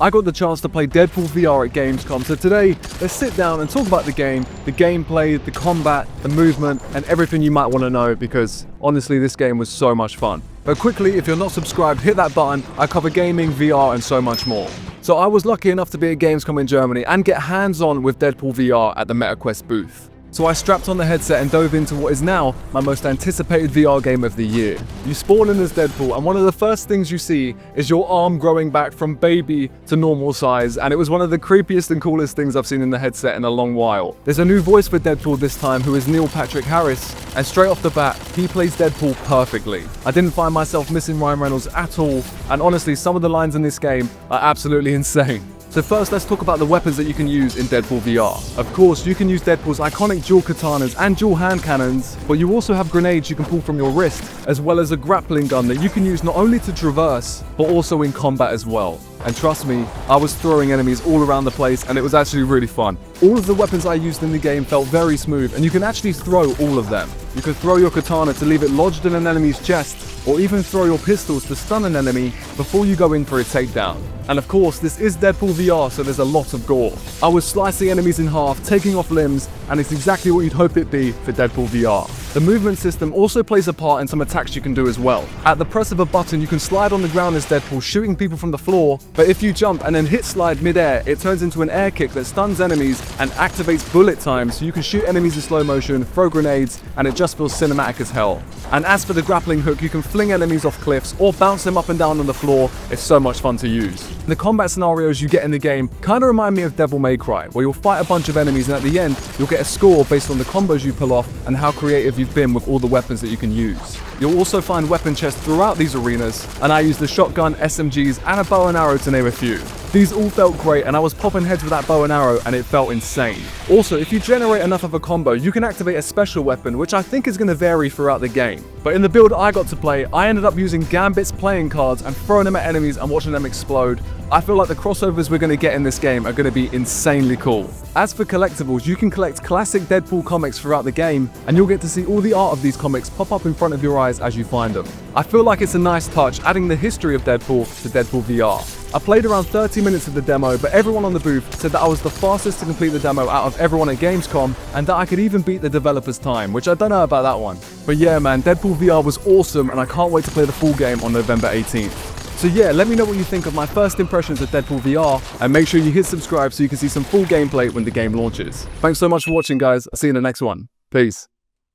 I got the chance to play Deadpool VR at Gamescom, so today, let's sit down and talk about the game, the gameplay, the combat, the movement, and everything you might want to know because, honestly, this game was so much fun. But quickly, if you're not subscribed, hit that button. I cover gaming, VR, and so much more. So I was lucky enough to be at Gamescom in Germany and get hands-on with Deadpool VR at the MetaQuest booth. So I strapped on the headset and dove into what is now my most anticipated VR game of the year. You spawn in as Deadpool, and one of the first things you see is your arm growing back from baby to normal size, and it was one of the creepiest and coolest things I've seen in the headset in a long while. There's a new voice for Deadpool this time, who is Neil Patrick Harris, and straight off the bat, he plays Deadpool perfectly. I didn't find myself missing Ryan Reynolds at all, and honestly, some of the lines in this game are absolutely insane. So first, let's talk about the weapons that you can use in Deadpool VR. Of course, you can use Deadpool's iconic dual katanas and dual hand cannons, but you also have grenades you can pull from your wrist, as well as a grappling gun that you can use not only to traverse, but also in combat as well. And trust me, I was throwing enemies all around the place and it was actually really fun. All of the weapons I used in the game felt very smooth, and you can actually throw all of them. You could throw your katana to leave it lodged in an enemy's chest, or even throw your pistols to stun an enemy before you go in for a takedown. And of course, this is Deadpool VR, so there's a lot of gore. I was slicing enemies in half, taking off limbs, and it's exactly what you'd hope it be for Deadpool VR. The movement system also plays a part in some attacks you can do as well. At the press of a button, you can slide on the ground as Deadpool, shooting people from the floor, but if you jump and then hit slide mid-air, it turns into an air kick that stuns enemies and activates bullet time, so you can shoot enemies in slow motion, throw grenades, and it just feels cinematic as hell. And as for the grappling hook, you can fling enemies off cliffs or bounce them up and down on the floor. It's so much fun to use. The combat scenarios you get in the game kind of remind me of Devil May Cry, where you'll fight a bunch of enemies and at the end, you'll get a score based on the combos you pull off and how creative you've been with all the weapons that you can use. You'll also find weapon chests throughout these arenas, and I used a shotgun, SMGs, and a bow and arrow to name a few. These all felt great, and I was popping heads with that bow and arrow, and it felt insane. Also, if you generate enough of a combo, you can activate a special weapon, which I think is going to vary throughout the game. But in the build I got to play, I ended up using Gambit's playing cards and throwing them at enemies and watching them explode. I feel like the crossovers we're going to get in this game are going to be insanely cool. As for collectibles, you can collect classic Deadpool comics throughout the game, and you'll get to see all the art of these comics pop up in front of your eyes as you find them. I feel like it's a nice touch adding the history of Deadpool to Deadpool VR. I played around 30 minutes of the demo, but everyone on the booth said that I was the fastest to complete the demo out of everyone at Gamescom, and that I could even beat the developer's time, which I don't know about that one. But yeah man, Deadpool VR was awesome, and I can't wait to play the full game on November 18th. So yeah, let me know what you think of my first impressions of Deadpool VR, and make sure you hit subscribe so you can see some full gameplay when the game launches. Thanks so much for watching guys, I'll see you in the next one. Peace.